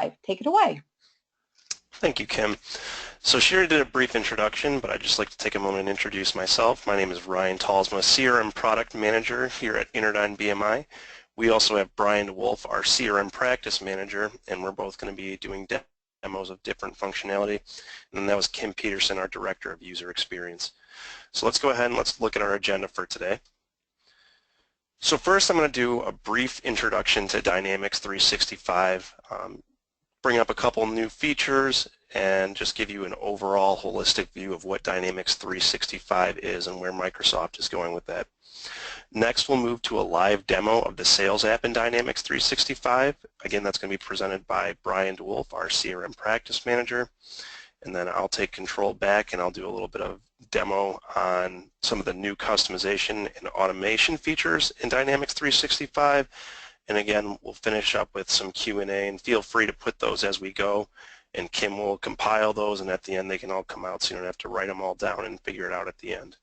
365. Take it away. Thank you, Kim. So she already did a brief introduction, but I'd just like to take a moment and introduce myself. My name is Ryan Talsma, CRM Product Manager here at InterDyn BMI. We also have Brian Wolf, our CRM Practice Manager, and we're both going to be doing demos of different functionality. And then that was Kim Peterson, our Director of User Experience. So let's go ahead and let's look at our agenda for today. So first I'm going to do a brief introduction to Dynamics 365, bring up a couple new features, and just give you an overall holistic view of what Dynamics 365 is and where Microsoft is going with that. Next, we'll move to a live demo of the Sales app in Dynamics 365. Again, that's going to be presented by Brian Wolf, our CRM Practice Manager. And then I'll take control back and I'll do a little bit of demo on some of the new customization and automation features in Dynamics 365. And again, we'll finish up with some Q&A, and feel free to put those as we go. And Kim will compile those, and at the end they can all come out, so you don't have to write them all down and figure it out at the end.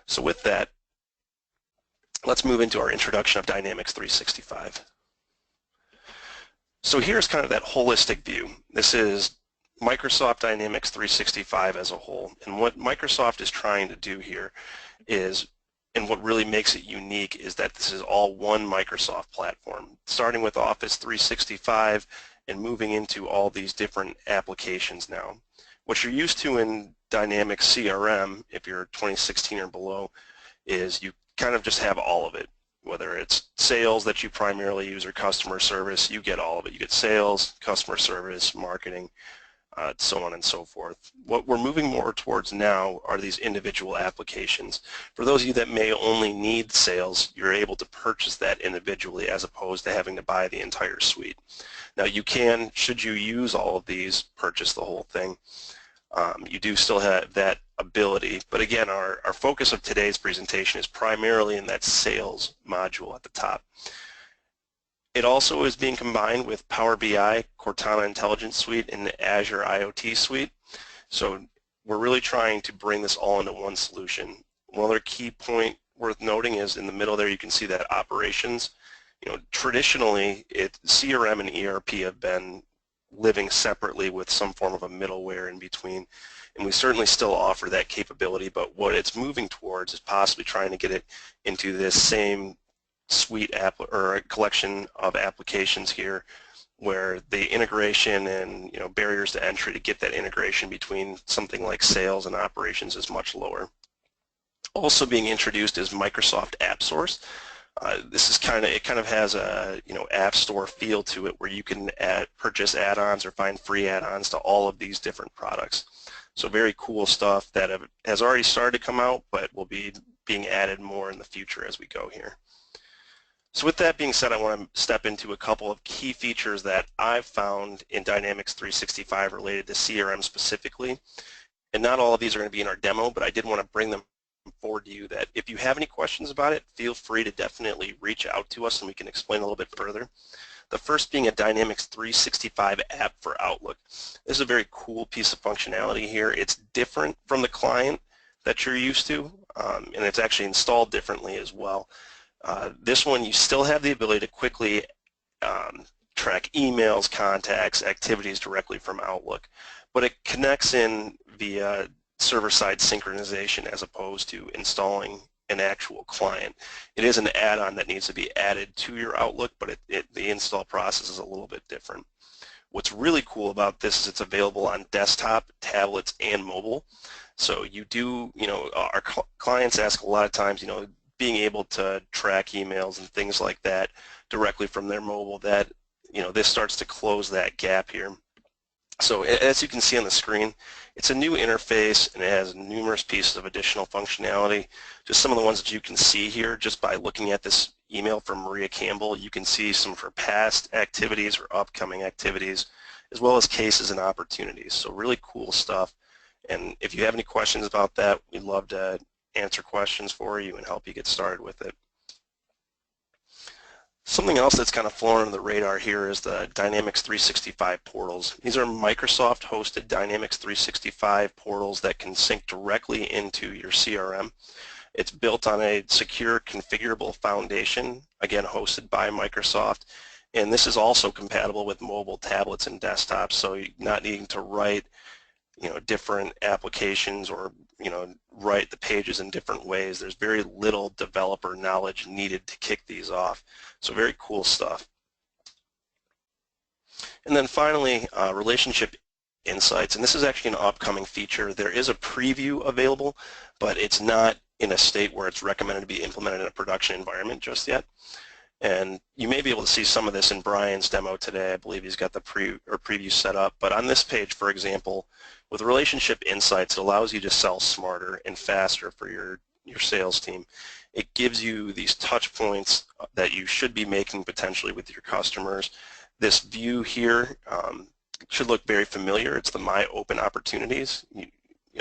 So with that, let's move into our introduction of Dynamics 365. So here's kind of that holistic view. This is Microsoft Dynamics 365 as a whole. And what Microsoft is trying to do here is, and what really makes it unique, is that this is all one Microsoft platform, starting with Office 365 and moving into all these different applications now. What you're used to in Dynamics CRM, if you're 2016 or below, is you kind of just have all of it. Whether it's sales that you primarily use or customer service, you get all of it. You get sales, customer service, marketing, so on and so forth. What we're moving more towards now are these individual applications. For those of you that may only need sales, you're able to purchase that individually as opposed to having to buy the entire suite. Now you can, should you use all of these, purchase the whole thing. You do still have that ability, but again, our focus of today's presentation is primarily in that sales module at the top. It also is being combined with Power BI, Cortana Intelligence Suite, and the Azure IoT Suite. So we're really trying to bring this all into one solution. One other key point worth noting is in the middle there you can see that operations. You know, traditionally, CRM and ERP have been living separately with some form of a middleware in between, and we certainly still offer that capability, but what it's moving towards is possibly trying to get it into this same suite app or a collection of applications here, where the integration and barriers to entry to get that integration between something like sales and operations is much lower. Also being introduced is Microsoft App Source. This is it kind of has a app store feel to it, where you can purchase add-ons or find free add-ons to all of these different products. So very cool stuff that has already started to come out, but will be being added more in the future as we go here. So with that being said, I want to step into a couple of key features that I've found in Dynamics 365 related to CRM specifically. And not all of these are going to be in our demo, but I did want to bring them forward to you, that if you have any questions about it, feel free to definitely reach out to us and we can explain a little bit further. The first being a Dynamics 365 app for Outlook. This is a very cool piece of functionality here. It's different from the client that you're used to, and it's actually installed differently as well. This one, you still have the ability to quickly track emails, contacts, activities directly from Outlook, but it connects in via server-side synchronization as opposed to installing an actual client. It is an add-on that needs to be added to your Outlook, but the install process is a little bit different. What's really cool about this is it's available on desktop, tablets, and mobile. So you do, our clients ask a lot of times, being able to track emails and things like that directly from their mobile, that this starts to close that gap here. So as you can see on the screen, it's a new interface and it has numerous pieces of additional functionality. Just some of the ones that you can see here, just by looking at this email from Maria Campbell, you can see some of her past activities or upcoming activities, as well as cases and opportunities. So really cool stuff. And if you have any questions about that, we'd love to answer questions for you and help you get started with it. Something else that's kind of flown under the radar here is the Dynamics 365 portals. These are Microsoft-hosted Dynamics 365 portals that can sync directly into your CRM. It's built on a secure, configurable foundation, again hosted by Microsoft, And this is also compatible with mobile tablets and desktops, so you're not needing to write different applications or write the pages in different ways. There's very little developer knowledge needed to kick these off. So very cool stuff. And then finally, relationship insights, and this is actually an upcoming feature. There is a preview available, but it's not in a state where it's recommended to be implemented in a production environment just yet. And you may be able to see some of this in Brian's demo today. I believe he's got the preview set up. But on this page, for example, with relationship insights, it allows you to sell smarter and faster for your sales team. It gives you these touch points that you should be making potentially with your customers. This view here should look very familiar. It's the My Open Opportunities.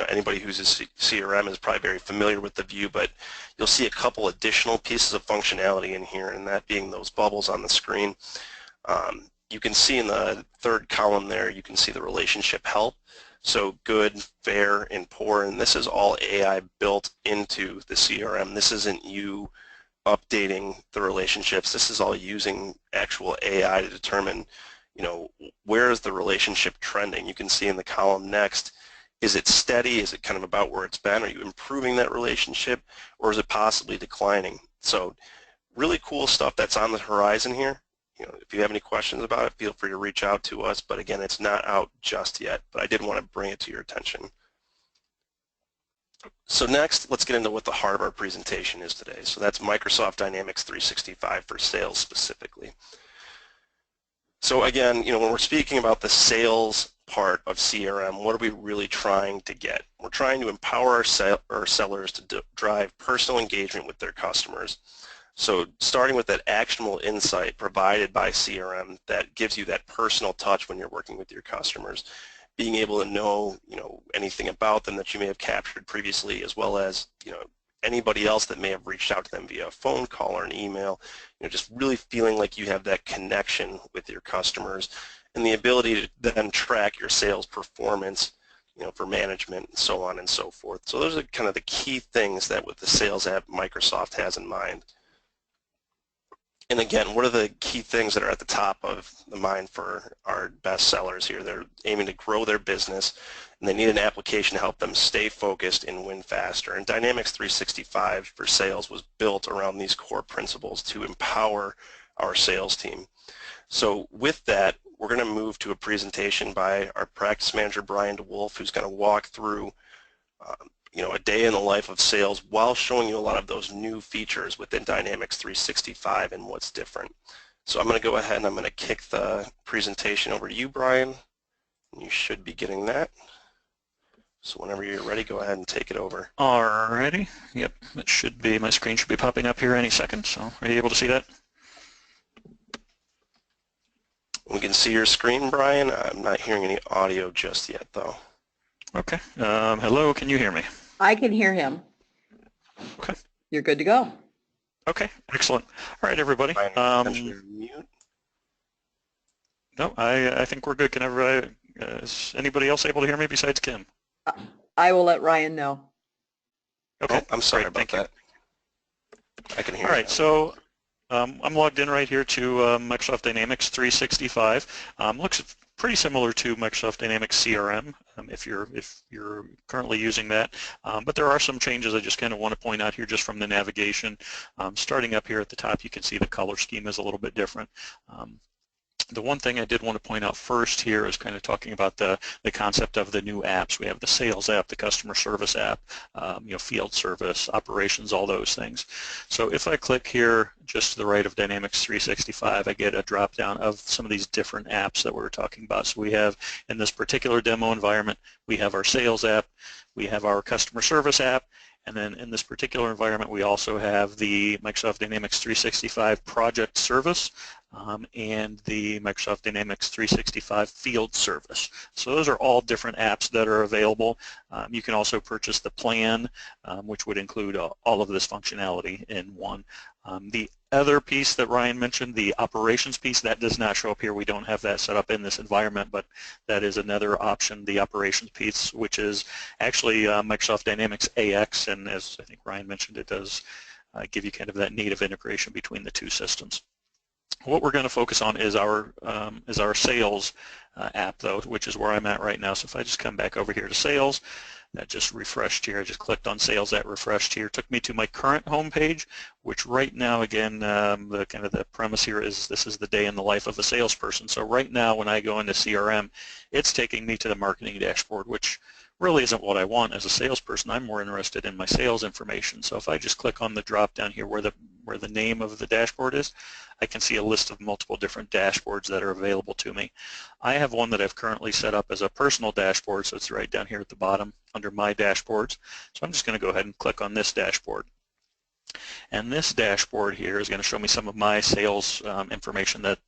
Anybody who's a CRM is probably very familiar with the view, but you'll see a couple additional pieces of functionality in here, and that being those bubbles on the screen. You can see in the third column there, you can see the relationship help. So good, fair, and poor, and this is all AI built into the CRM. This isn't you updating the relationships. This is all using actual AI to determine, where is the relationship trending. You can see in the column next, is it steady? Is it kind of about where it's been? Are you improving that relationship, or is it possibly declining? So really cool stuff that's on the horizon here. If you have any questions about it, feel free to reach out to us. But again, it's not out just yet, but I did want to bring it to your attention. So next, let's get into what the heart of our presentation is today. So that's Microsoft Dynamics 365 for sales specifically. So again, when we're speaking about the sales part of CRM, what are we really trying to get? We're trying to empower our sellers to drive personal engagement with their customers. So starting with that actionable insight provided by CRM that gives you that personal touch when you're working with your customers, being able to know, anything about them that you may have captured previously, as well as, anybody else that may have reached out to them via a phone call or an email, just really feeling like you have that connection with your customers, and the ability to then track your sales performance, for management and so on and so forth. So those are kind of the key things that with the sales app Microsoft has in mind. And again, what are the key things that are at the top of the mind for our best sellers here? They're aiming to grow their business, and they need an application to help them stay focused and win faster. And Dynamics 365 for sales was built around these core principles to empower our sales team. So with that, we're going to move to a presentation by our practice manager, Brian DeWolf, who's going to walk through a day in the life of sales while showing you a lot of those new features within Dynamics 365 and what's different. So I'm going to go ahead and I'm going to kick the presentation over to you, Brian. You should be getting that. So whenever you're ready, go ahead and take it over. Alrighty. Yep, it should be, my screen should be popping up here any second. So are you able to see that? We can see your screen, Brian. I'm not hearing any audio just yet, though. Okay. Hello, can you hear me? I can hear him. Okay. You're good to go. Okay, excellent. All right, everybody. Mute. No, I think we're good. Can everybody, is anybody else able to hear me besides Kim? I will let Ryan know. Okay. Oh, I'm sorry about that. I can hear you. All right, so I'm logged in right here to Microsoft Dynamics 365. Looks pretty similar to Microsoft Dynamics CRM if you're currently using that, but there are some changes I just kind of want to point out here just from the navigation. Starting up here at the top, you can see the color scheme is a little bit different. The one thing I did want to point out first here is kind of talking about the concept of the new apps. We have the sales app, the customer service app, field service, operations, all those things. So if I click here just to the right of Dynamics 365, I get a drop down of some of these different apps that we're talking about. So we have, in this particular demo environment, we have our sales app, we have our customer service app, and then in this particular environment, we also have the Microsoft Dynamics 365 Project Service and the Microsoft Dynamics 365 Field Service. So those are all different apps that are available. You can also purchase the plan, which would include all of this functionality in one. The other piece that Ryan mentioned, the operations piece, that does not show up here. We don't have that set up in this environment, but that is another option, the operations piece, which is actually Microsoft Dynamics AX, and as I think Ryan mentioned, it does give you kind of that native integration between the two systems. What we're going to focus on is our sales app, though, which is where I'm at right now. So if I just come back over here to sales, that just refreshed here. I just clicked on sales, that refreshed here. Took me to my current home page, which right now, again, the premise here is this is the day in the life of a salesperson. So right now, when I go into CRM, it's taking me to the marketing dashboard, which really isn't what I want as a salesperson. I'm more interested in my sales information. So if I just click on the drop down here where the name of the dashboard is, I can see a list of multiple different dashboards that are available to me. I have one that I've currently set up as a personal dashboard, so it's right down here at the bottom under my dashboards. So I'm just going to go ahead and click on this dashboard. And this dashboard here is going to show me some of my sales information that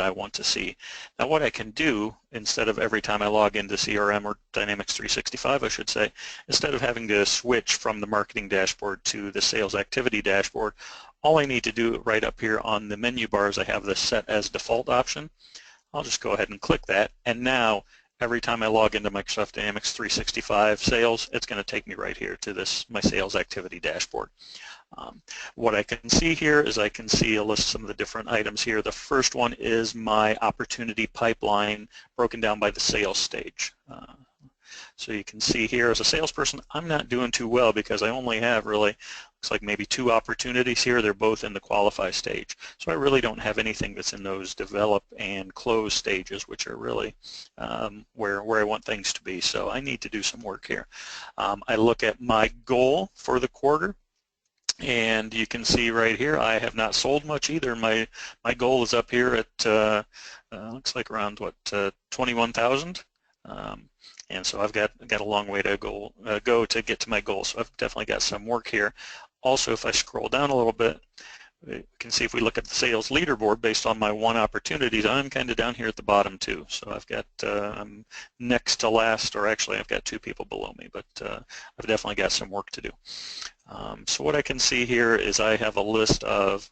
I want to see. Now what I can do, instead of every time I log into CRM or Dynamics 365, I should say, instead of having to switch from the marketing dashboard to the sales activity dashboard, all I need to do right up here on the menu bars, I have the set as default option. I'll just go ahead and click that, and now every time I log into Microsoft Dynamics 365 sales, it's going to take me right here to my sales activity dashboard. What I can see here is I can see a list of some of the different items here. The first one is my opportunity pipeline broken down by the sales stage. So you can see here as a salesperson, I'm not doing too well because I only have really, looks like maybe 2 opportunities here. They're both in the qualify stage. So I really don't have anything that's in those develop and close stages, which are really where I want things to be. So I need to do some work here. I look at my goal for the quarter. And you can see right here, I have not sold much either. My goal is up here at looks like around what 21,000, and so I've got a long way to go to get to my goal. So I've definitely got some work here. Also, if I scroll down a little bit, you can see if we look at the sales leaderboard based on my 1 opportunities, I'm kind of down here at the bottom too. So I've got I'm next to last, or actually I've got 2 people below me, but I've definitely got some work to do. So what I can see here is I have a list of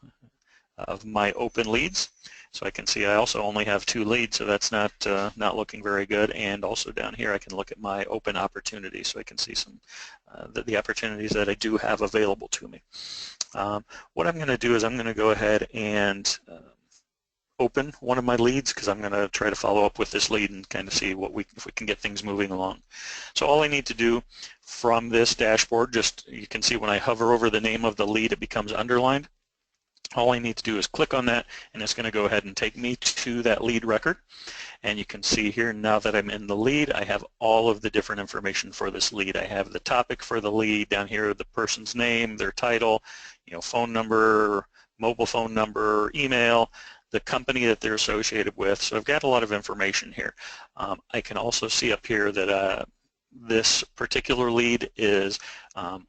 my open leads. So I can see I also only have 2 leads, so that's not looking very good. And also down here I can look at my open opportunities, so I can see some the opportunities that I do have available to me. What I'm going to do is I'm going to go ahead and open one of my leads, because I'm going to try to follow up with this lead and kind of see if we can get things moving along. So all I need to do from this dashboard, just you can see when I hover over the name of the lead, it becomes underlined. All I need to do is click on that, and it's going to go ahead and take me to that lead record. And you can see here, now that I'm in the lead, I have all of the different information for this lead. I have the topic for the lead down here, the person's name, their title, phone number, mobile phone number, email, the company that they're associated with. So I've got a lot of information here. I can also see up here that this particular lead is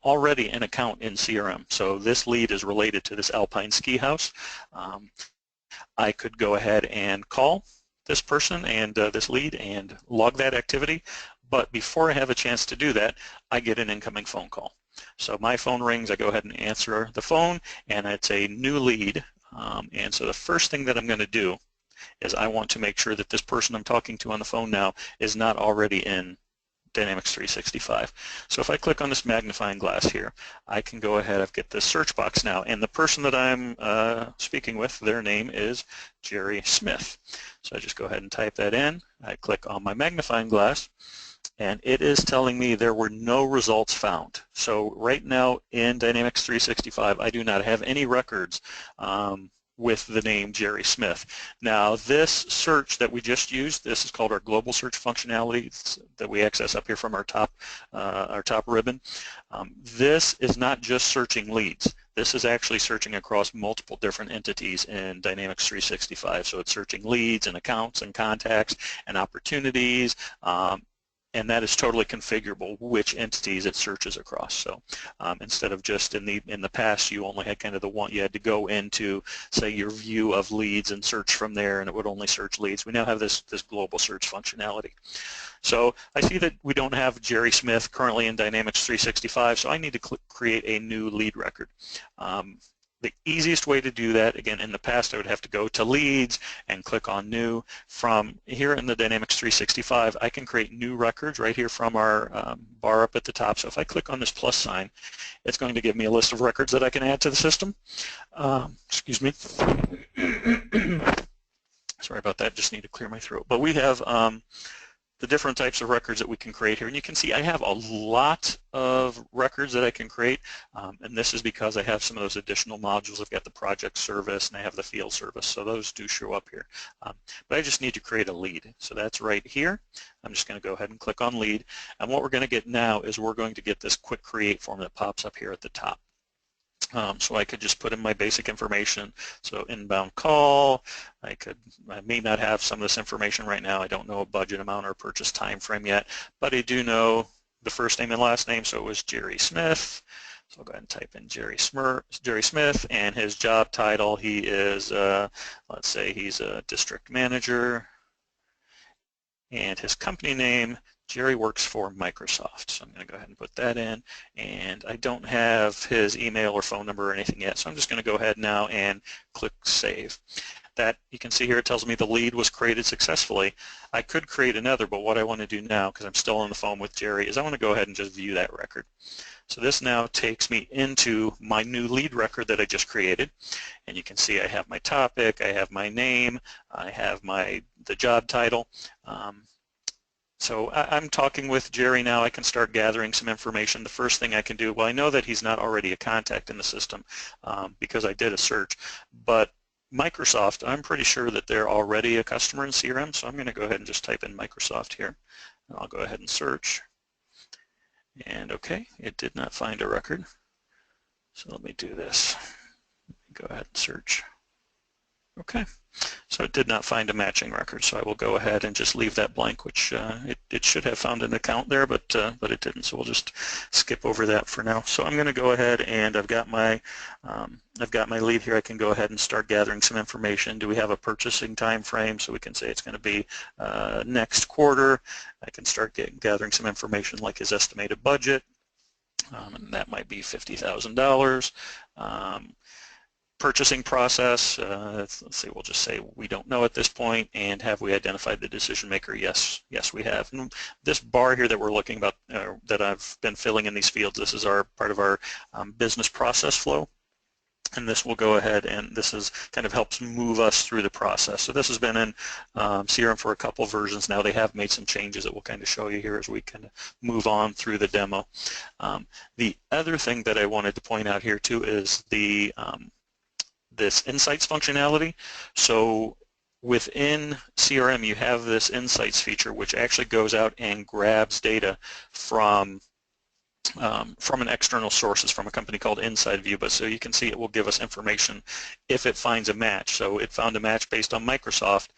already an account in CRM. So this lead is related to this Alpine ski house. I could go ahead and call this person and this lead and log that activity, but before I have a chance to do that, I get an incoming phone call. So my phone rings, I go ahead and answer the phone, and it's a new lead. And so the first thing that I'm going to do is I want to make sure that this person I'm talking to on the phone now is not already in Dynamics 365. So if I click on this magnifying glass here, I can go ahead, I've got this search box now, and the person that I'm speaking with, their name is Jerry Smith. So I just go ahead and type that in. I click on my magnifying glass, and it is telling me there were no results found. So right now in Dynamics 365, I do not have any records with the name Jerry Smith. Now this search that we just used, this is called our global search functionality that we access up here from our top ribbon. This is not just searching leads. This is actually searching across multiple different entities in Dynamics 365. So it's searching leads and accounts and contacts and opportunities, and that is totally configurable which entities it searches across. So instead of just in the past, you only had kind of the one, you had to go into, say, your view of leads and search from there, and it would only search leads. We now have this global search functionality. So I see that we don't have Jerry Smith currently in Dynamics 365, so I need to create a new lead record. The easiest way to do that, again, in the past I would have to go to leads and click on new. From here in the Dynamics 365, I can create new records right here from our bar up at the top. So if I click on this plus sign, it's going to give me a list of records that I can add to the system. Excuse me. Sorry about that, just need to clear my throat. But we have the different types of records that we can create here. And you can see I have a lot of records that I can create, and this is because I have some of those additional modules. I've got the project service and I have the field service, so those do show up here. But I just need to create a lead. So that's right here. I'm just going to go ahead and click on lead. And what we're going to get now is we're going to get this quick create form that pops up here at the top. So I could just put in my basic information. So inbound call, I may not have some of this information right now. I don't know a budget amount or purchase time frame yet, but I do know the first name and last name, so it was Jerry Smith. So I'll go ahead and type in Jerry Smith, and his job title, he is, let's say he's a district manager, and his company name, Jerry works for Microsoft. So I'm going to go ahead and put that in, and I don't have his email or phone number or anything yet, so I'm just going to go ahead now and click Save. That, you can see here, it tells me the lead was created successfully. I could create another, but what I want to do now, because I'm still on the phone with Jerry, is I want to go ahead and just view that record. So this now takes me into my new lead record that I just created, and you can see I have my topic, I have my name, I have the job title. So I'm talking with Jerry now. I can start gathering some information. The first thing I can do, well, I know that he's not already a contact in the system because I did a search, but Microsoft, I'm pretty sure that they're already a customer in CRM, so I'm going to go ahead and just type in Microsoft here. And I'll go ahead and search. And okay, it did not find a record. So let me do this. Let me go ahead and search. Okay, so it did not find a matching record, so I will go ahead and just leave that blank, which it should have found an account there, but it didn't, so we'll just skip over that for now. So I'm going to go ahead, and I've got my lead here. I can go ahead and start gathering some information. Do we have a purchasing time frame? So we can say it's going to be next quarter. I can start gathering some information like his estimated budget, and that might be $50,000. Purchasing process, let's see, we'll just say we don't know at this point, and have we identified the decision maker? Yes, we have. And this bar here that we're looking about, that I've been filling in these fields, this is part of our business process flow, and this will go ahead, and this is kind of helps move us through the process. So this has been in CRM for a couple versions now. They have made some changes that we'll kind of show you here as we kind of move on through the demo. The other thing that I wanted to point out here too is this insights functionality. So within CRM you have this insights feature which actually goes out and grabs data from an external sources from a company called InsideView, but so you can see it will give us information if it finds a match. So it found a match based on Microsoft,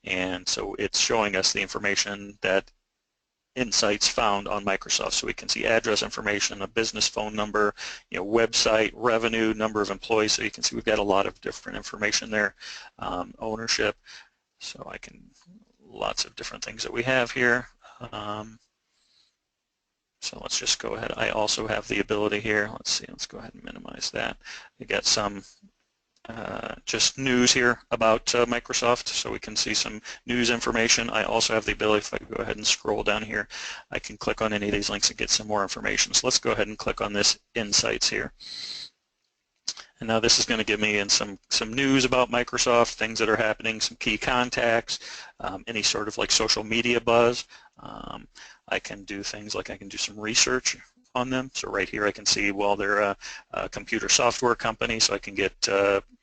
and so it's showing us the information that Insights found on Microsoft. So we can see address information, a business phone number, website, revenue, number of employees. So you can see we've got a lot of different information there. Ownership. So lots of different things that we have here. So let's just go ahead. I also have the ability here. Let's see. Let's go ahead and minimize that. We got some just news here about Microsoft, so we can see some news information. I also have the ability, if I go ahead and scroll down here, I can click on any of these links and get some more information. So let's go ahead and click on this Insights here. And now this is going to give me some news about Microsoft, things that are happening, some key contacts, any sort of like social media buzz. I can do things like I can do some research on them. So right here I can see, well, they're a computer software company, so I can get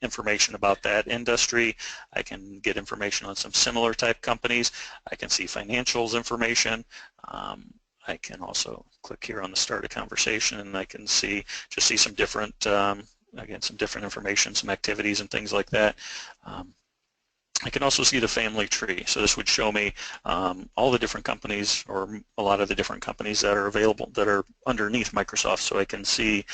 information about that industry. I can get information on some similar type companies. I can see financials information. I can also click here on the start a conversation, and I can see some different, again, some different information, some activities and things like that. I can also see the family tree. So this would show me all the different companies, or a lot of the different companies that are available, that are underneath Microsoft. So I can see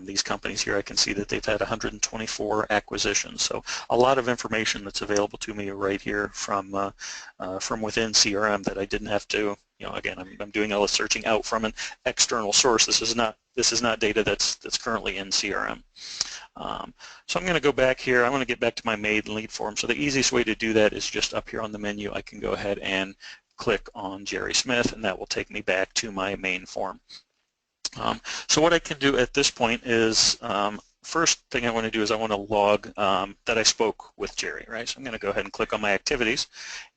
these companies here. I can see that they've had 124 acquisitions. So a lot of information that's available to me right here from within CRM that I didn't have to. Again, I'm doing all the searching out from an external source. This is not data that's currently in CRM. So I'm going to go back here. I want to get back to my made lead form. So the easiest way to do that is just up here on the menu. I can go ahead and click on Jerry Smith, and that will take me back to my main form. So what I can do at this point is first thing I want to do is I want to log that I spoke with Jerry, right? So I'm going to go ahead and click on my activities,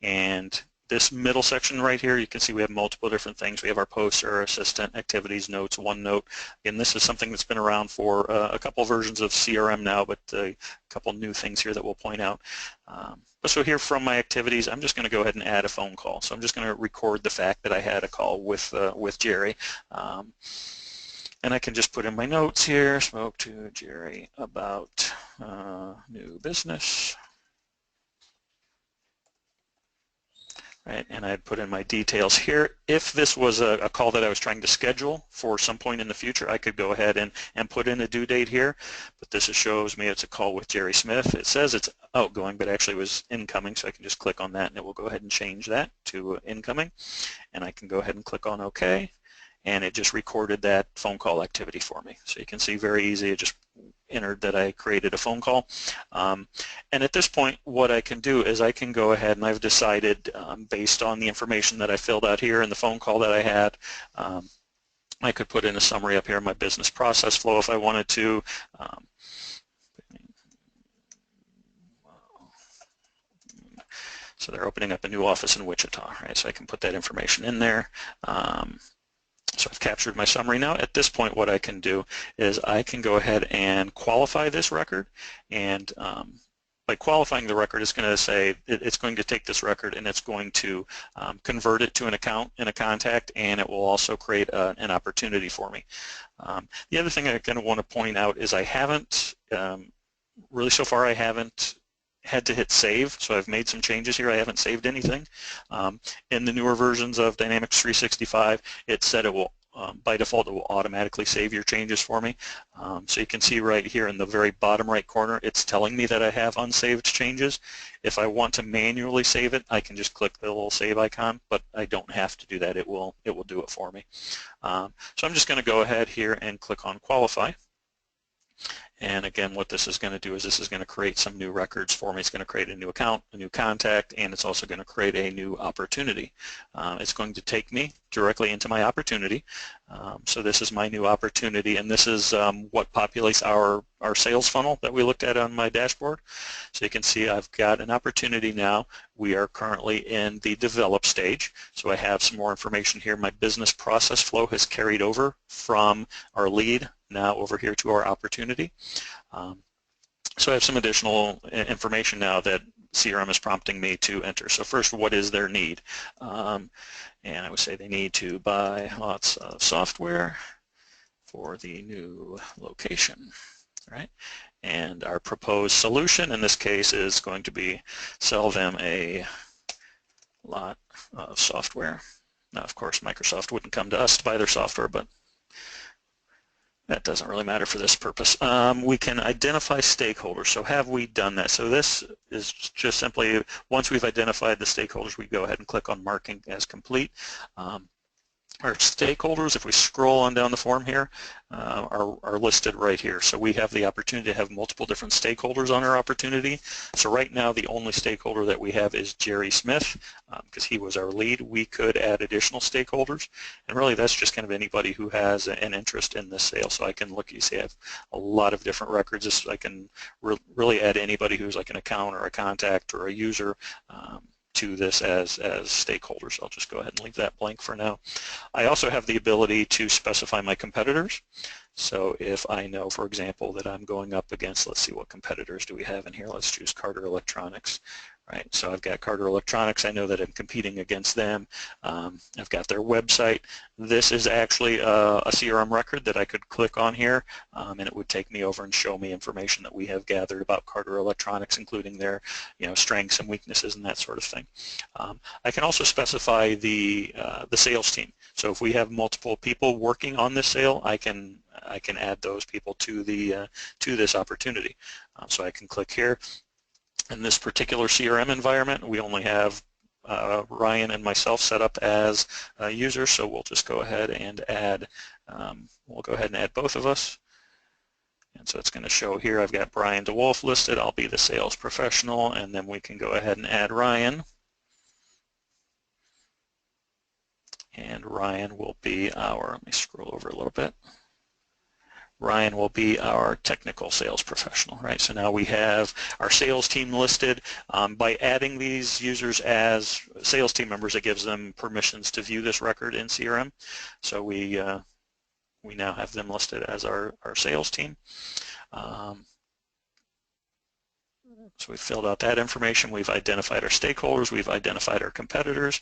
and this middle section right here, you can see we have multiple different things. We have our posts, our assistant, activities, notes, OneNote, and this is something that's been around for a couple versions of CRM now, but a couple new things here that we'll point out. But so here from my activities, I'm just going to go ahead and add a phone call. So I'm just going to record the fact that I had a call with Jerry. And I can just put in my notes here, spoke to Jerry about new business. Right, and I'd put in my details here. If this was a call that I was trying to schedule for some point in the future, I could go ahead and put in a due date here, but this shows me it's a call with Jerry Smith. It says it's outgoing, but actually it was incoming, so I can just click on that and it will go ahead and change that to incoming, and I can go ahead and click on OK, and it just recorded that phone call activity for me. So you can see very easy, it just entered that I created a phone call. And at this point, what I can do is I can go ahead and I've decided, based on the information that I filled out here and the phone call that I had, I could put in a summary up here, my business process flow if I wanted to. So they're opening up a new office in Wichita, right? So I can put that information in there. So I've captured my summary now. At this point, what I can do is I can go ahead and qualify this record, and by qualifying the record, it's going to say it's going to take this record and it's going to convert it to an account and a contact, and it will also create an opportunity for me. The other thing I kind of want to point out is I haven't, really so far I haven't had to hit save, so I've made some changes here. I haven't saved anything. In the newer versions of Dynamics 365, it said it will, by default, it will automatically save your changes for me. So you can see right here in the very bottom right corner, it's telling me that I have unsaved changes. If I want to manually save it, I can just click the little save icon, but I don't have to do that. It will do it for me. So I'm just going to go ahead here and click on Qualify. And again, what this is going to do is this is going to create some new records for me. It's going to create a new account, a new contact, and it's also going to create a new opportunity. It's going to take me directly into my opportunity. So this is my new opportunity, and this is what populates our sales funnel that we looked at on my dashboard. So you can see I've got an opportunity now. We are currently in the develop stage, so I have some more information here. My business process flow has carried over from our lead now over here to our opportunity. So I have some additional information now that CRM is prompting me to enter. So first, what is their need? And I would say they need to buy lots of software for the new location, right? And our proposed solution in this case is going to be sell them a lot of software. Now, of course, Microsoft wouldn't come to us to buy their software, but that doesn't really matter for this purpose. We can identify stakeholders. So have we done that? So this is just simply, once we've identified the stakeholders, we go ahead and click on marking as complete. Our stakeholders, if we scroll on down the form here, are listed right here. So we have the opportunity to have multiple different stakeholders on our opportunity. So right now the only stakeholder that we have is Jerry Smith, because he was our lead. We could add additional stakeholders, and really that's just kind of anybody who has an interest in this sale. So I can look, you see I have a lot of different records. I can really add anybody who's like an account or a contact or a user to this as stakeholders. I'll just go ahead and leave that blank for now. I also have the ability to specify my competitors. So if I know, for example, that I'm going up against, let's see, what competitors do we have in here? Let's choose Carter Electronics. Right, so I've got Carter Electronics. I know that I'm competing against them. I've got their website. This is actually a CRM record that I could click on here, and it would take me over and show me information that we have gathered about Carter Electronics, including their, strengths and weaknesses and that sort of thing. I can also specify the sales team. So if we have multiple people working on this sale, I can add those people to this opportunity. So I can click here. In this particular CRM environment, we only have Ryan and myself set up as users, so we'll just go ahead and add, both of us. And so it's going to show here, I've got Brian DeWolf listed, I'll be the sales professional, and then we can go ahead and add Ryan. And Ryan will be let me scroll over a little bit. Ryan will be our technical sales professional, right? So now we have our sales team listed. By adding these users as sales team members, it gives them permissions to view this record in CRM. So we now have them listed as our sales team. So we've filled out that information. We've identified our stakeholders. We've identified our competitors.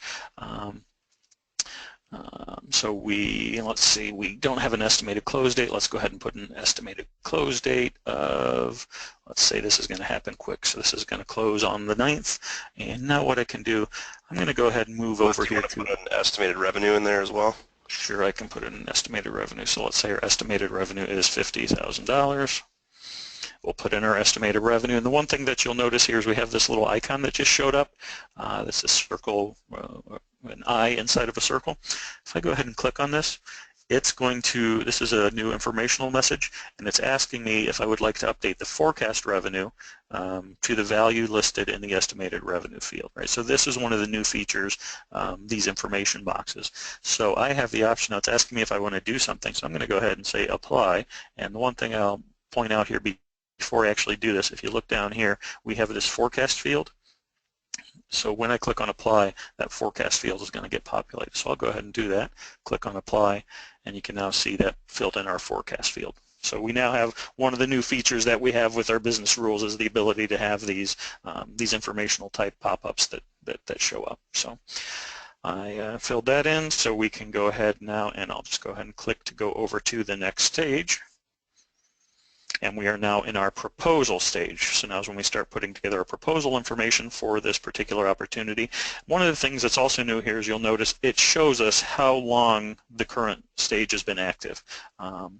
So let's see, we don't have an estimated close date. Let's go ahead and put an estimated close date of, let's say this is going to happen quick. So this is going to close on the 9th. And now what I can do, I'm going to go ahead and move over here to put an estimated revenue in there as well. Sure, I can put in an estimated revenue. So let's say our estimated revenue is $50,000. We'll put in our estimated revenue. And the one thing that you'll notice here is we have this little icon that just showed up. This is circle, an eye inside of a circle. If I go ahead and click on this, it's going to, this is a new informational message, and it's asking me if I would like to update the forecast revenue to the value listed in the estimated revenue field, right? So this is one of the new features, these information boxes. So I have the option now, it's asking me if I want to do something, so I'm going to go ahead and say apply, and the one thing I'll point out here before I actually do this, if you look down here, we have this forecast field. So when I click on apply, that forecast field is going to get populated. So I'll go ahead and do that. Click on apply, and you can now see that filled in our forecast field. So we now have one of the new features that we have with our business rules is the ability to have these informational type pop-ups that show up. So I filled that in, so we can go ahead now, and I'll just go ahead and click to go over to the next stage. And we are now in our proposal stage. So now is when we start putting together a proposal information for this particular opportunity. One of the things that's also new here is you'll notice it shows us how long the current stage has been active.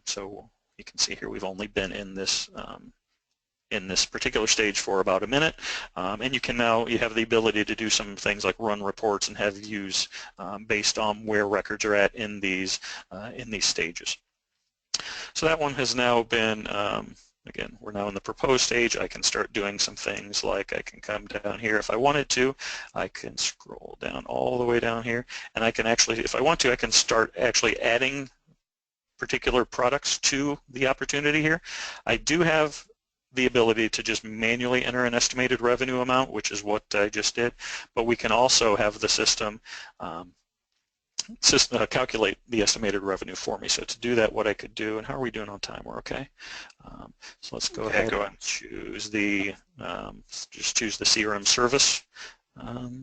So you can see here we've only been in this particular stage for about a minute, and you have the ability to do some things like run reports and have views based on where records are at in these stages. So that one has now been, again, we're now in the proposed stage. I can start doing some things like I can come down here if I wanted to. I can scroll down all the way down here, and I can actually, if I want to, I can start actually adding particular products to the opportunity here. I do have the ability to just manually enter an estimated revenue amount, which is what I just did, but we can also have the system calculate the estimated revenue for me. So to do that, what I could do, and how are we doing on time? We're okay. So let's go ahead and choose just choose the CRM service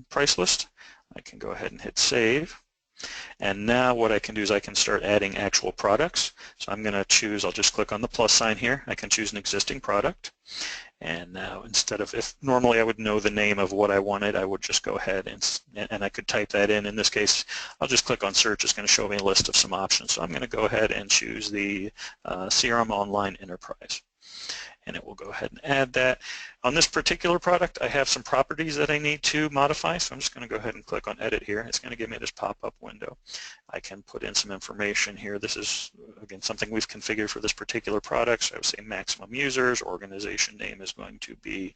price list. I can go ahead and hit save. And now what I can do is I can start adding actual products. So I'm going to choose, I'll just click on the plus sign here. I can choose an existing product. And now instead of, if normally I would know the name of what I wanted, I would just go ahead and I could type that in. In this case, I'll just click on search. It's going to show me a list of some options. So I'm going to go ahead and choose the CRM Online Enterprise. And it will go ahead and add that. On this particular product, I have some properties that I need to modify, so I'm just going to go ahead and click on Edit here. It's going to give me this pop-up window. I can put in some information here. This is, again, something we've configured for this particular product. So I would say maximum users, organization name is going to be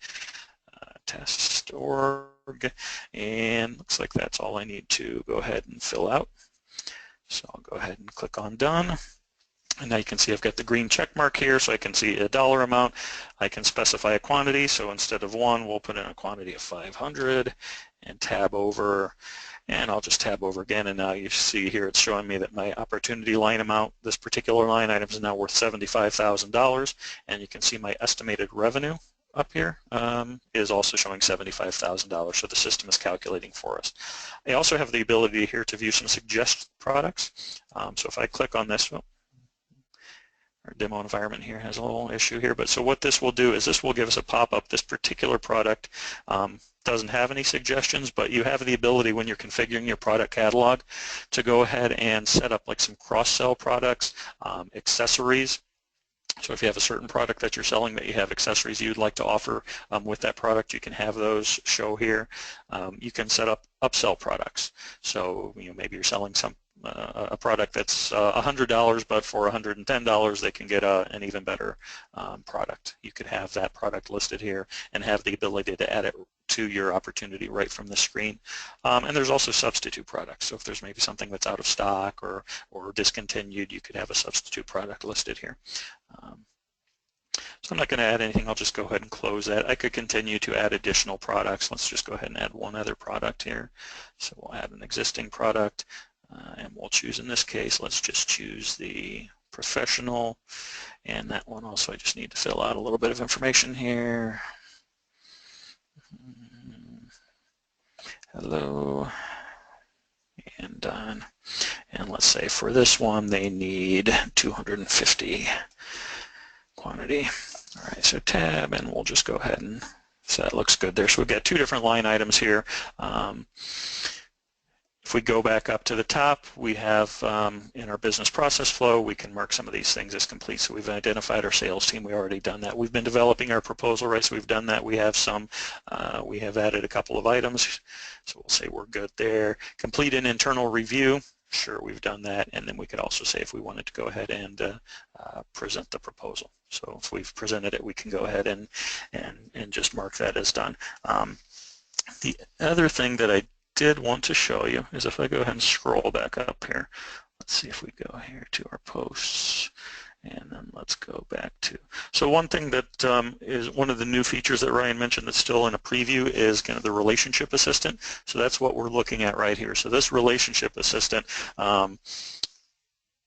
test.org, and looks like that's all I need to go ahead and fill out. So I'll go ahead and click on Done. And now you can see I've got the green check mark here, so I can see a dollar amount. I can specify a quantity, so instead of 1, we'll put in a quantity of 500 and tab over, and I'll just tab over again, and now you see here it's showing me that my opportunity line amount, this particular line item is now worth $75,000, and you can see my estimated revenue up here is also showing $75,000, so the system is calculating for us. I also have the ability here to view some suggested products, so if I click on this, our demo environment here has a little issue here, but so what this will do is this will give us a pop-up. This particular product doesn't have any suggestions, but you have the ability when you're configuring your product catalog to go ahead and set up like some cross-sell products, accessories. So if you have a certain product that you're selling that you have accessories you'd like to offer with that product, you can have those show here. You can set up upsell products. So maybe you're selling a product that's $100, but for $110 they can get an even better product. You could have that product listed here and have the ability to add it to your opportunity right from the screen. And there's also substitute products. So if there's maybe something that's out of stock or discontinued, you could have a substitute product listed here. So I'm not going to add anything. I'll just go ahead and close that. I could continue to add additional products. Let's just go ahead and add one other product here. So we'll add an existing product, and we'll choose, in this case, let's just choose the professional. And that one also, I just need to fill out a little bit of information here. Hello, and done. And let's say for this one, they need 250 quantity. All right, so tab, and we'll just go ahead and, so that looks good there. So we've got two different line items here. If we go back up to the top, we have in our business process flow, we can mark some of these things as complete. So we've identified our sales team. We've already done that. We've been developing our proposal, right? So we've done that. We have some, we have added a couple of items. So we'll say we're good there. Complete an internal review. Sure, we've done that. And then we could also say if we wanted to go ahead and present the proposal. So if we've presented it, we can go ahead and just mark that as done. The other thing that I did want to show you is if I go ahead and scroll back up here, let's see if we go here to our posts, and then let's go back to, so one thing that is one of the new features that Ryan mentioned that's still in a preview is kind of the relationship assistant. So that's what we're looking at right here. So this relationship assistant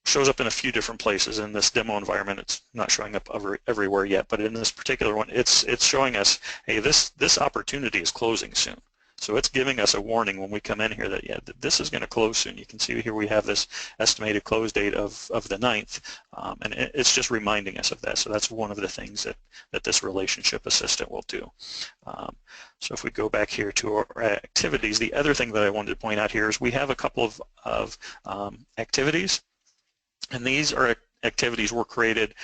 shows up in a few different places in this demo environment. It's not showing up everywhere yet, but in this particular one, it's showing us, hey, this opportunity is closing soon. So it's giving us a warning when we come in here that, yeah, this is going to close soon. You can see here we have this estimated close date of the 9th, and it's just reminding us of that. So that's one of the things that this relationship assistant will do. So if we go back here to our activities, the other thing that I wanted to point out here is we have a couple of activities, and these are activities were created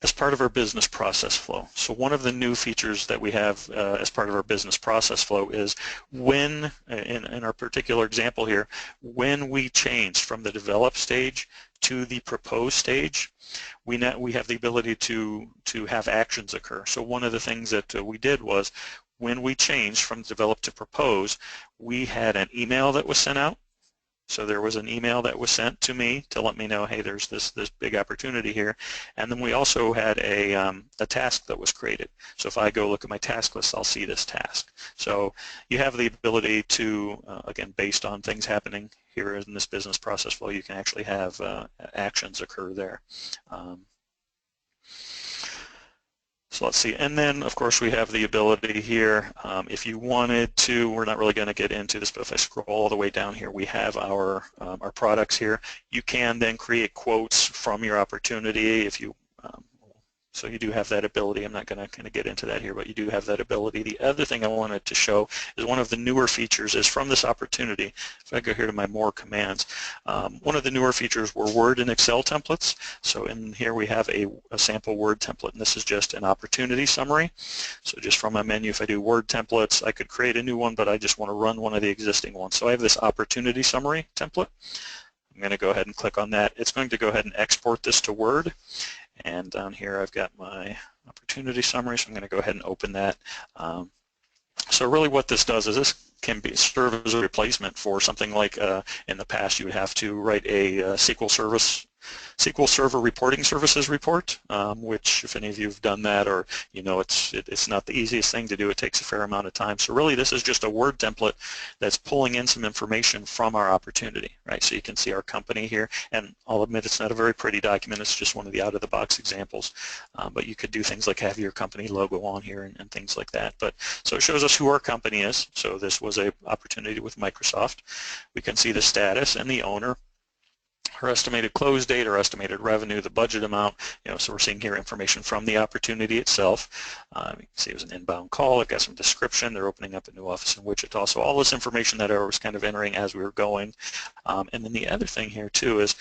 as part of our business process flow. So one of the new features that we have as part of our business process flow is when, in our particular example here, when we changed from the develop stage to the propose stage, we have the ability to have actions occur. So one of the things that we did was when we changed from develop to propose, we had an email that was sent out. So there was an email that was sent to me to let me know, hey, there's this big opportunity here. And then we also had a task that was created. So if I go look at my task list, I'll see this task. So you have the ability to, again, based on things happening here in this business process flow, you can actually have actions occur there. So let's see, and then of course we have the ability here, if you wanted to, we're not really going to get into this, but if I scroll all the way down here, we have our products here. You can then create quotes from your opportunity if you, so you do have that ability. I'm not going to kind of get into that here, but you do have that ability. The other thing I wanted to show is one of the newer features is from this opportunity. If I go here to my more commands, one of the newer features were Word and Excel templates. So in here we have a sample Word template, and this is just an opportunity summary. So just from my menu, if I do Word templates, I could create a new one, but I just want to run one of the existing ones. So I have this opportunity summary template. I'm going to go ahead and click on that. It's going to go ahead and export this to Word. And down here I've got my opportunity summary, so I'm going to go ahead and open that. So really what this does is this can serve as a replacement for something like in the past you would have to write a SQL Server reporting services report, which if any of you have done that, or you know it's not the easiest thing to do, it takes a fair amount of time. So really this is just a Word template that's pulling in some information from our opportunity, right? So you can see our company here, and I'll admit it's not a very pretty document, it's just one of the out-of-the-box examples, but you could do things like have your company logo on here and things like that. But so it shows us who our company is. So this was a opportunity with Microsoft. We can see the status and the owner, our estimated close date, our estimated revenue, the budget amount, so we're seeing here information from the opportunity itself. You can see it was an inbound call. I've got some description. They're opening up a new office in Wichita. So all this information that I was kind of entering as we were going. And then the other thing here too is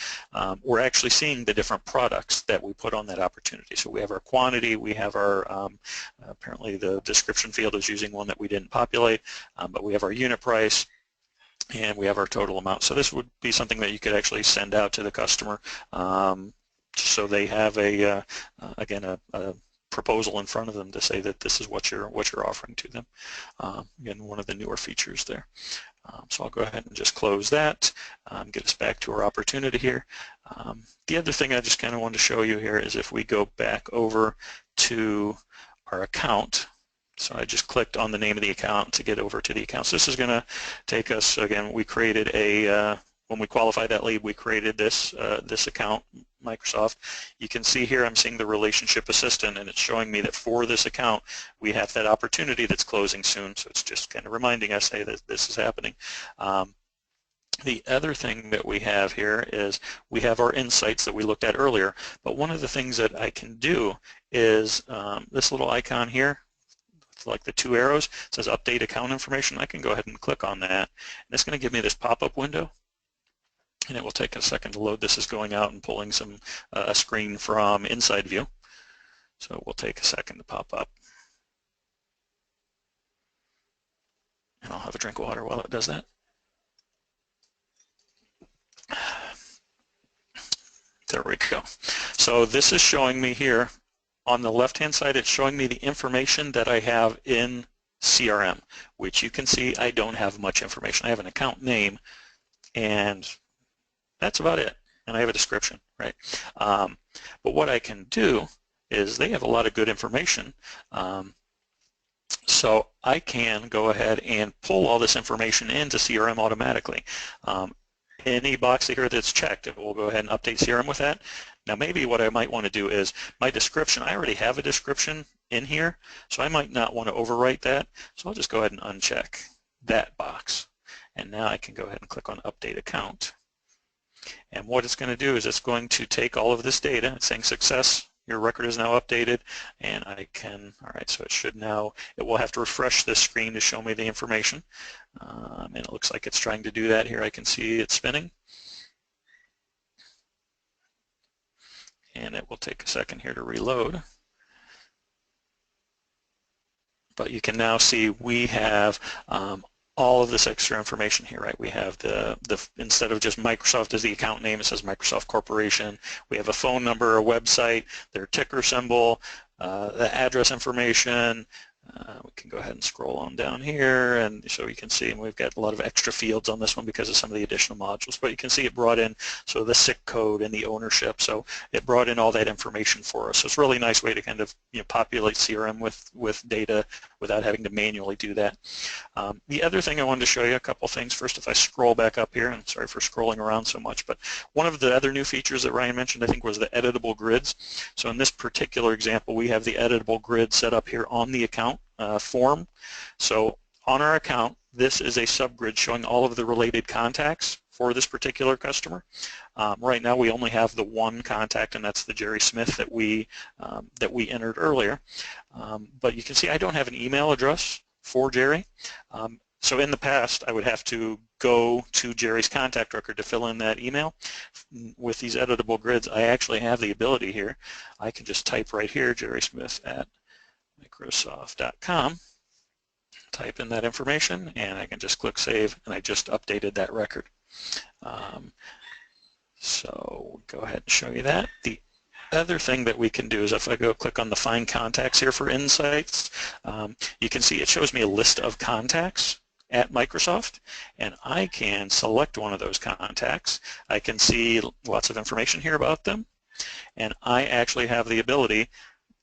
we're actually seeing the different products that we put on that opportunity. So we have our quantity, we have our, apparently the description field is using one that we didn't populate, but we have our unit price, and we have our total amount. So this would be something that you could actually send out to the customer, so they have a again a proposal in front of them to say that this is what you're offering to them. Again, one of the newer features there. So I'll go ahead and just close that, get us back to our opportunity here. The other thing I just kind of wanted to show you here is if we go back over to our account. So I just clicked on the name of the account to get over to the account. So this is going to take us, again, we created a, when we qualified that lead, we created this account, Microsoft. You can see here I'm seeing the relationship assistant, and it's showing me that for this account we have that opportunity that's closing soon. So it's just kind of reminding us, hey, that this is happening. The other thing that we have here is we have our insights that we looked at earlier, but one of the things that I can do is this little icon here, like the two arrows, says update account information. I can go ahead and click on that, and it's going to give me this pop-up window, and it will take a second to load. This is going out and pulling some a screen from inside view, so it will take a second to pop up. And I'll have a drink of water while it does that. There we go. So this is showing me here on the left-hand side, it's showing me the information that I have in CRM, which you can see I don't have much information. I have an account name, and that's about it. And I have a description, right? But what I can do is they have a lot of good information. So I can go ahead and pull all this information into CRM automatically. Any box here that's checked, it will go ahead and update CRM with that. Now maybe what I might want to do is my description, I already have a description in here, so I might not want to overwrite that. So I'll just go ahead and uncheck that box. And now I can go ahead and click on Update Account. And what it's going to do is it's going to take all of this data, it's saying success, your record is now updated, and I can, all right, so it should now, it will have to refresh this screen to show me the information. And it looks like it's trying to do that here. I can see it spinning. And it will take a second here to reload. But you can now see we have all of this extra information here, right? We have instead of just Microsoft as the account name, it says Microsoft Corporation. We have a phone number, a website, their ticker symbol, the address information. We can go ahead and scroll on down here, and so you can see, and we've got a lot of extra fields on this one because of some of the additional modules, but you can see it brought in so the SIC code and the ownership, so it brought in all that information for us. So it's a really nice way to kind of populate CRM with data without having to manually do that. The other thing I wanted to show you, a couple things. First, if I scroll back up here, and sorry for scrolling around so much, but one of the other new features that Ryan mentioned, I think, was the editable grids. So in this particular example, we have the editable grid set up here on the account form. So on our account, this is a subgrid showing all of the related contacts for this particular customer. Right now we only have the one contact, and that's the Jerry Smith that we entered earlier. But you can see I don't have an email address for Jerry. So in the past I would have to go to Jerry's contact record to fill in that email. With these editable grids, I actually have the ability here. I can just type right here, Jerry Smith at Microsoft.com, type in that information, and I can just click Save, and I just updated that record. So we'll go ahead and show you that. The other thing that we can do is if I go click on the Find Contacts here for Insights, you can see it shows me a list of contacts at Microsoft, and I can select one of those contacts. I can see lots of information here about them, and I actually have the ability,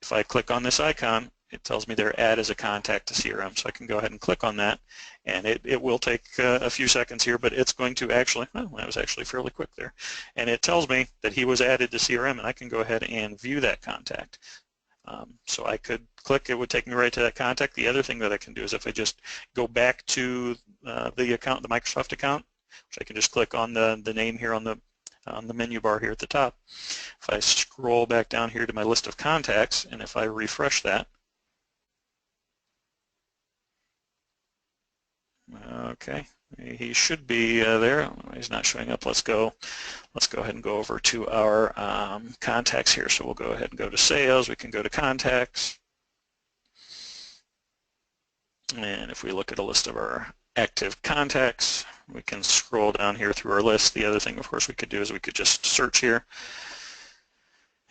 if I click on this icon, it tells me they're add as a contact to CRM, so I can go ahead and click on that, and it will take a few seconds here, but it's going to actually, well, that was actually fairly quick there, and it tells me that he was added to CRM, and I can go ahead and view that contact. So I could click, it would take me right to that contact. The other thing that I can do is if I just go back to the account, the Microsoft account, which I can just click on the name here on the menu bar here at the top. If I scroll back down here to my list of contacts, and if I refresh that, okay, he should be there. He's not showing up. Let's go ahead and go over to our contacts here. So we'll go ahead and go to Sales. We can go to Contacts. And if we look at a list of our active contacts, we can scroll down here through our list. The other thing, of course, we could do is we could just search here.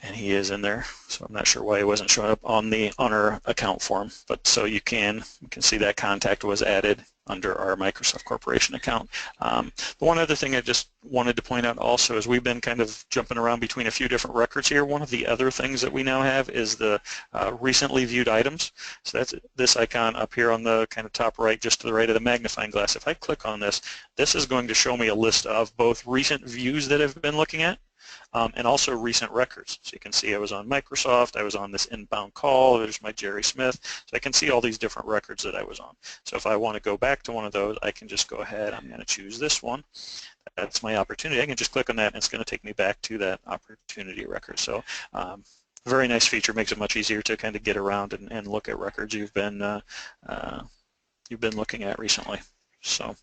And he is in there, so I'm not sure why he wasn't showing up on our account form. But so you can see that contact was added under our Microsoft Corporation account. The one other thing I just wanted to point out also is we've been kind of jumping around between a few different records here. One of the other things that we now have is the recently viewed items. So that's this icon up here on the kind of top right, just to the right of the magnifying glass. If I click on this, this is going to show me a list of both recent views that I've been looking at, and also recent records. So you can see I was on Microsoft, I was on this inbound call, there's my Jerry Smith, so I can see all these different records that I was on. So if I want to go back to one of those, I can just go ahead, I'm going to choose this one. That's my opportunity. I can just click on that and it's going to take me back to that opportunity record. So very nice feature, makes it much easier to kind of get around and look at records you've been looking at recently. So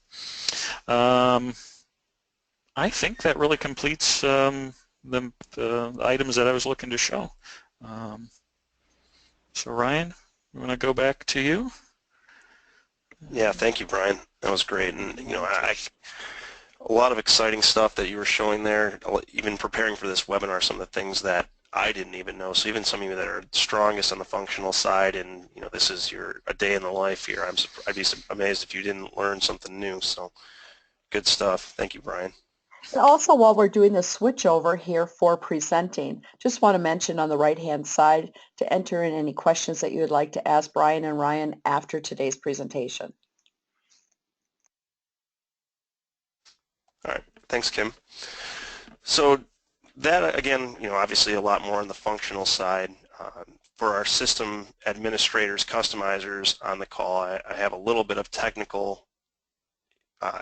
I think that really completes the items that I was looking to show. So Ryan, you want to go back to you? Yeah, thank you, Brian. That was great, and you know, a lot of exciting stuff that you were showing there. Even preparing for this webinar, some of the things that I didn't even know. So even some of you that are strongest on the functional side, and you know, this is a day in the life here. I'd be amazed if you didn't learn something new. So good stuff. Thank you, Brian. And also, while we're doing the switch over here for presenting, just want to mention on the right-hand side to enter in any questions that you would like to ask Brian and Ryan after today's presentation. All right, thanks, Kim. So that, again, you know, obviously a lot more on the functional side. For our system administrators, customizers on the call, I have a little bit of technical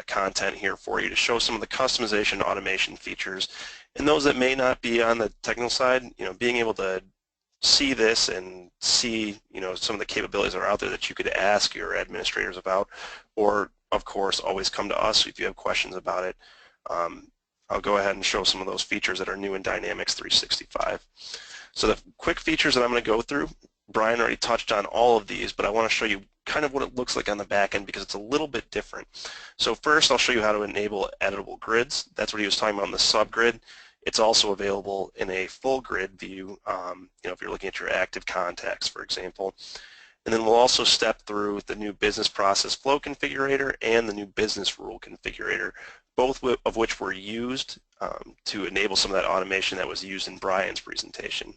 content here for you to show some of the customization automation features. And those that may not be on the technical side, you know, being able to see this and see, you know, some of the capabilities that are out there that you could ask your administrators about, or of course always come to us if you have questions about it. I'll go ahead and show some of those features that are new in Dynamics 365. So the quick features that I'm going to go through, Brian already touched on all of these, but I want to show you kind of what it looks like on the back end because it's a little bit different. So first I'll show you how to enable editable grids. That's what he was talking about in the subgrid. It's also available in a full grid view, you know, if you're looking at your active contacts, for example. And then we'll also step through the new business process flow configurator and the new business rule configurator, both of which were used to enable some of that automation that was used in Brian's presentation.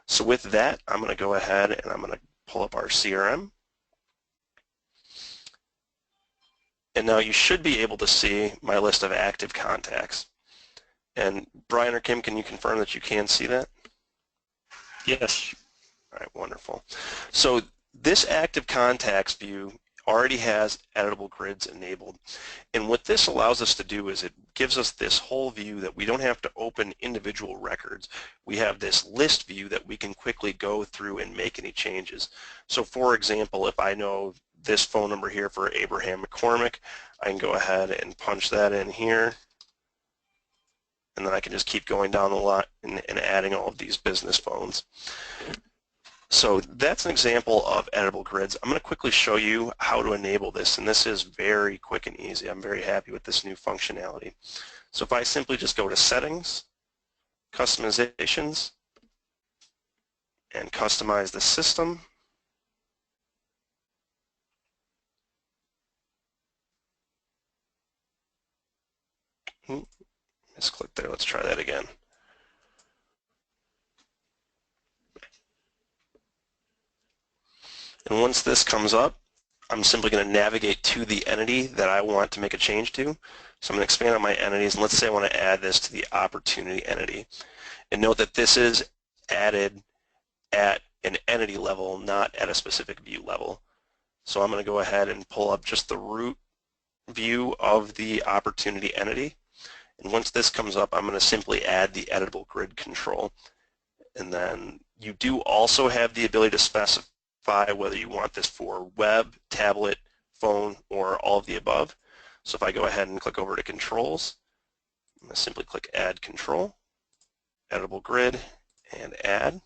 So with that, I'm going to go ahead and I'm going to pull up our CRM. And now you should be able to see my list of active contacts. And Brian or Kim, can you confirm that you can see that? Yes. All right, wonderful. So this active contacts view already has editable grids enabled. And what this allows us to do is it gives us this whole view that we don't have to open individual records. We have this list view that we can quickly go through and make any changes. So for example, if I know this phone number here for Abraham McCormick, I can go ahead and punch that in here. And then I can just keep going down the line and adding all of these business phones. So that's an example of editable grids. I'm going to quickly show you how to enable this, and this is very quick and easy. I'm very happy with this new functionality. So if I simply just go to Settings, Customizations, and customize the system, let's click there. Let's try that again. And once this comes up, I'm simply going to navigate to the entity that I want to make a change to. So I'm going to expand on my entities, and let's say I want to add this to the opportunity entity. And note that this is added at an entity level, not at a specific view level. So I'm going to go ahead and pull up just the root view of the opportunity entity. And once this comes up, I'm going to simply add the editable grid control. And then you do also have the ability to specify whether you want this for web, tablet, phone, or all of the above. So if I go ahead and click over to controls, I'm going to simply click add control, editable grid, and add.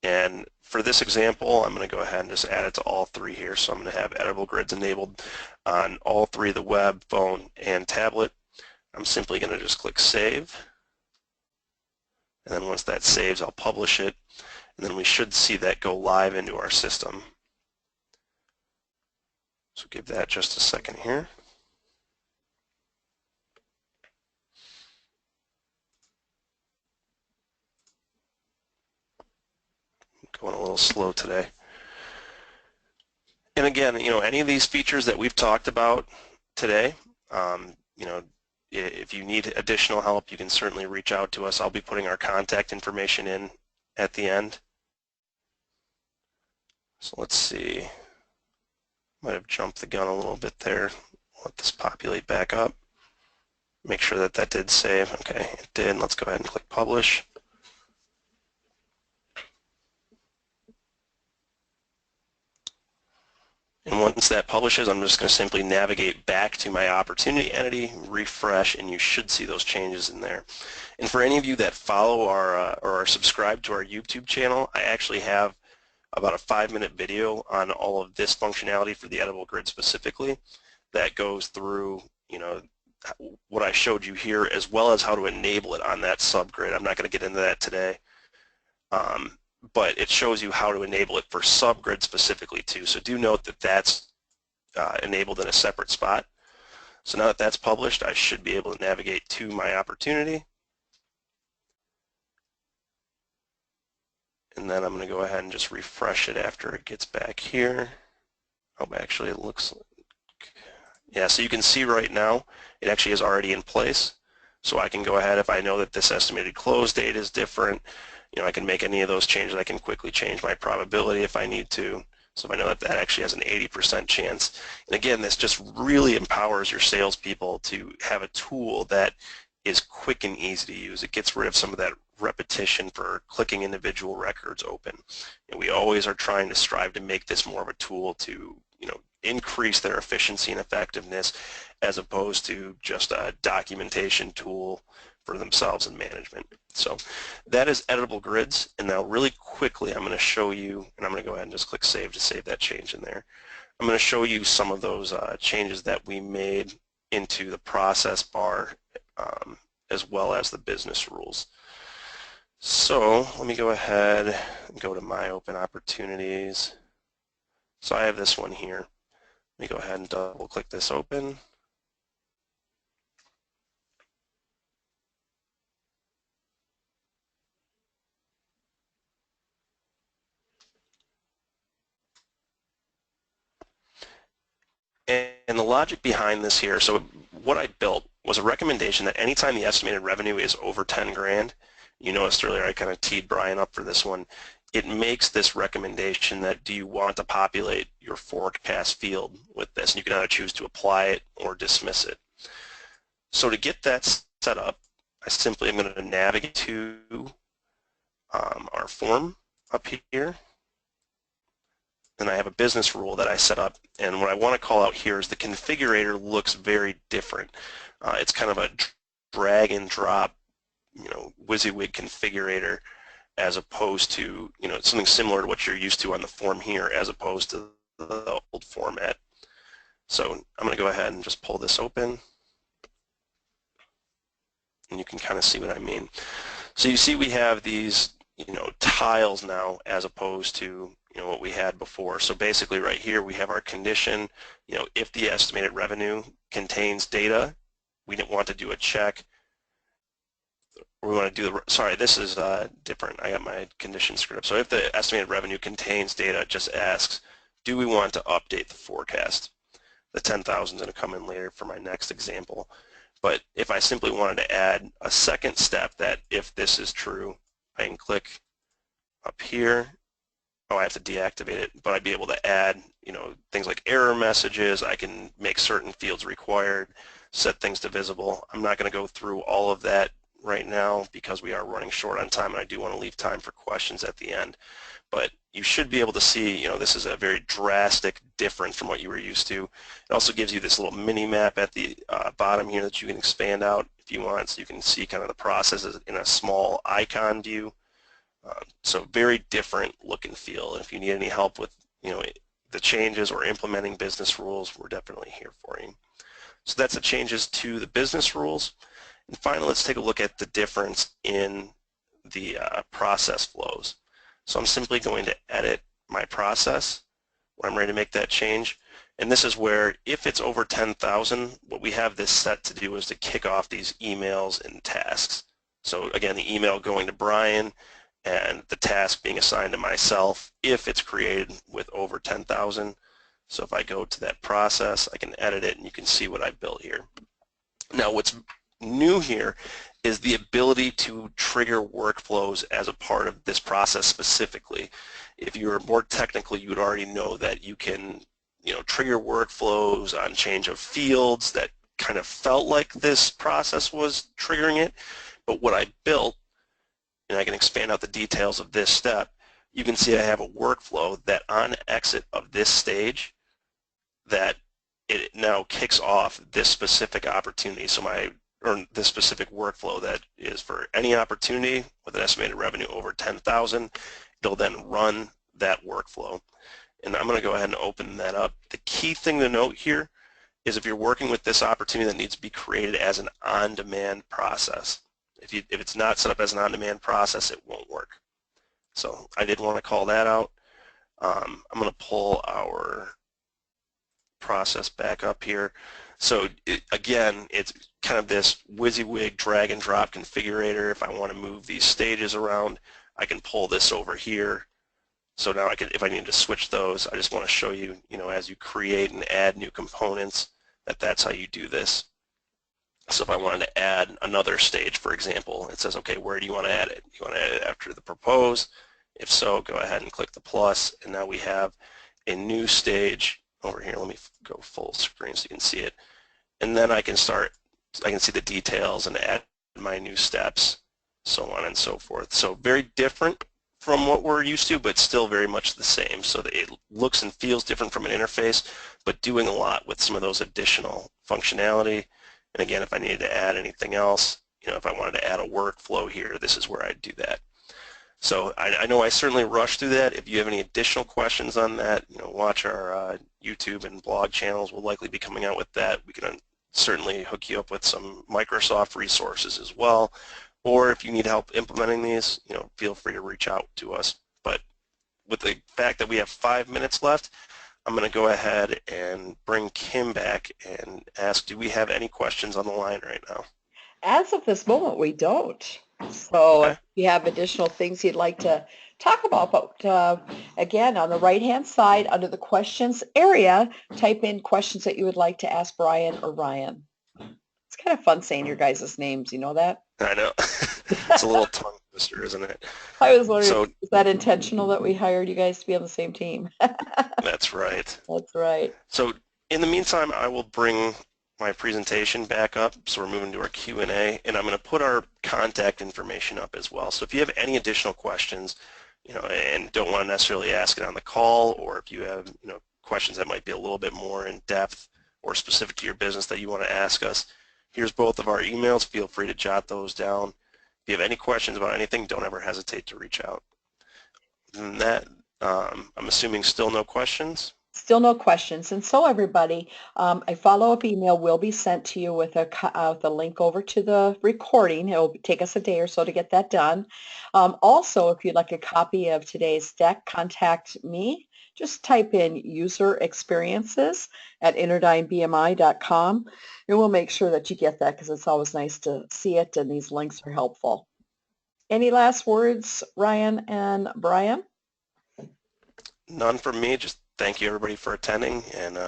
And for this example, I'm going to go ahead and just add it to all three here. So I'm going to have editable grids enabled on all three, the web, phone, and tablet. I'm simply going to just click save. And then once that saves, I'll publish it, and then we should see that go live into our system. So give that just a second here. Going a little slow today. And again, any of these features that we've talked about today, if you need additional help, you can certainly reach out to us. I'll be putting our contact information in at the end. So let's see. Might have jumped the gun a little bit there. Let this populate back up. Make sure that that did save. Okay, it did. Let's go ahead and click publish. And once that publishes, I'm just going to simply navigate back to my opportunity entity, refresh, and you should see those changes in there. And for any of you that follow our or are subscribed to our YouTube channel, I actually have about a 5-minute video on all of this functionality for the editable grid specifically that goes through, what I showed you here, as well as how to enable it on that subgrid. I'm not going to get into that today. But it shows you how to enable it for subgrid specifically too. So do note that that's enabled in a separate spot. So now that that's published, I should be able to navigate to my opportunity. And then I'm going to go ahead and just refresh it after it gets back here. Oh, actually it looks like, yeah, so you can see right now it actually is already in place. So I can go ahead, if I know that this estimated close date is different, I can make any of those changes. I can quickly change my probability if I need to. So if I know that that actually has an 80% chance. And again, this just really empowers your salespeople to have a tool that is quick and easy to use. It gets rid of some of that repetition for clicking individual records open. And we always are trying to strive to make this more of a tool to, increase their efficiency and effectiveness as opposed to just a documentation tool for themselves and management. So that is editable grids, and now really quickly I'm going to show you, and I'm going to go ahead and just click save to save that change in there. I'm going to show you some of those changes that we made into the process bar as well as the business rules. So let me go ahead and go to my open opportunities. So I have this one here. Let me go ahead and double click this open. And the logic behind this here, so what I built was a recommendation that anytime the estimated revenue is over 10 grand, you noticed earlier I kind of teed Brian up for this one, it makes this recommendation that do you want to populate your forecast field with this, and you can either choose to apply it or dismiss it. So to get that set up, I simply am going to navigate to our form up here. Then I have a business rule that I set up, and what I want to call out here is the configurator looks very different. It's kind of a drag and drop, WYSIWYG configurator, as opposed to something similar to what you're used to on the form here, as opposed to the old format. So I'm going to go ahead and just pull this open, and you can kind of see what I mean. So you see we have these tiles now as opposed to what we had before. So basically right here we have our condition, if the estimated revenue contains data, we didn't want to do a check. We want to do the, sorry, this is different. I got my condition screwed up. So if the estimated revenue contains data, it just asks, do we want to update the forecast? The 10,000 is going to come in later for my next example. But if I simply wanted to add a second step that if this is true, I can click up here. Oh, I have to deactivate it, but I'd be able to add, things like error messages. I can make certain fields required, set things to visible. I'm not going to go through all of that right now because we are running short on time, and I do want to leave time for questions at the end. But you should be able to see, this is a very drastic difference from what you were used to. It also gives you this little mini map at the bottom here that you can expand out if you want, so you can see kind of the processes in a small icon view. So very different look and feel. And if you need any help with the changes or implementing business rules, we're definitely here for you. So that's the changes to the business rules. And finally, let's take a look at the difference in the process flows. So I'm simply going to edit my process when I'm ready to make that change. And this is where, if it's over 10,000, what we have this set to do is to kick off these emails and tasks. So again, the email going to Brian and the task being assigned to myself if it's created with over 10,000. So if I go to that process, I can edit it and you can see what I built here. Now what's new here is the ability to trigger workflows as a part of this process specifically. If you're more technical, you would already know that you can, trigger workflows on change of fields that kind of felt like this process was triggering it. But what I built, and I can expand out the details of this step, you can see I have a workflow that on exit of this stage, that it now kicks off this specific opportunity. So this specific workflow that is for any opportunity with an estimated revenue over 10,000, it'll then run that workflow. And I'm going to go ahead and open that up. The key thing to note here is if you're working with this opportunity that needs to be created as an on-demand process. If it's not set up as an on-demand process, it won't work. So I did want to call that out. I'm going to pull our process back up here. So again, it's kind of this WYSIWYG drag and drop configurator. If I want to move these stages around, I can pull this over here. So now if I need to switch those, I just want to show you, as you create and add new components, that's how you do this. So if I wanted to add another stage, for example, it says, okay, where do you want to add it? You want to add it after the propose? If so, go ahead and click the plus, and now we have a new stage over here. Let me go full screen so you can see it. And then I can see the details and add my new steps, so on and so forth. So very different from what we're used to, but still very much the same. So that it looks and feels different from an interface, but doing a lot with some of those additional functionality. And again, if I needed to add anything else, if I wanted to add a workflow here, this is where I'd do that. So I know I certainly rushed through that. If you have any additional questions on that, watch our YouTube and blog channels. We'll likely be coming out with that. We can certainly hook you up with some Microsoft resources as well. Or if you need help implementing these, feel free to reach out to us. But with the fact that we have 5 minutes left, I'm going to go ahead and bring Kim back and ask, do we have any questions on the line right now? As of this moment, we don't. So Okay. if you have additional things you'd like to talk about, but again, on the right-hand side, under the questions area, type in questions that you would like to ask Brian or Ryan. It's kind of fun saying your guys' names. You know that? I know. It's a little tongue twister, isn't it? I was wondering, So, is that intentional that we hired you guys to be on the same team? that's right. That's right. So in the meantime, I will bring my presentation back up. So we're moving to our Q&A, and I'm going to put our contact information up as well. So if you have any additional questions, and don't want to necessarily ask it on the call, or if you have, questions that might be a little bit more in depth or specific to your business that you want to ask us, here's both of our emails. Feel free to jot those down. If you have any questions about anything, don't ever hesitate to reach out. Other than that, I'm assuming still no questions? Still no questions. And so everybody, a follow-up email will be sent to you with a link over to the recording. It will take us a day or so to get that done. Also, if you'd like a copy of today's deck, contact me. Just type in user experiences at InterDynBMI.com, and we'll make sure that you get that because it's always nice to see it, and these links are helpful. Any last words, Ryan and Brian? None from me. Just thank you everybody for attending, and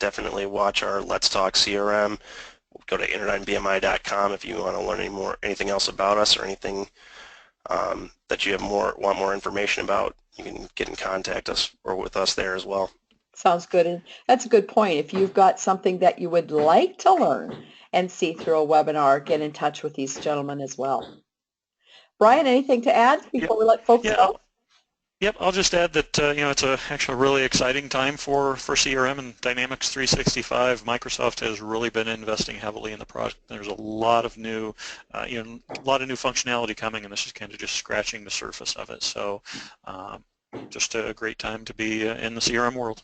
definitely watch our Let's Talk CRM. Go to InterDynBMI.com if you want to learn anything else about us or anything that you want more information about. You can get in contact us or with us there as well. Sounds good. And that's a good point. If you've got something that you would like to learn and see through a webinar, get in touch with these gentlemen as well. Brian, anything to add before we let folks go? Yep, I'll just add that it's actually a really exciting time for CRM and Dynamics 365. Microsoft has really been investing heavily in the product. There's a lot of new, functionality coming, and this is kind of just scratching the surface of it. So, just a great time to be in the CRM world.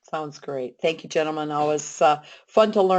Sounds great. Thank you, gentlemen. Always fun to learn.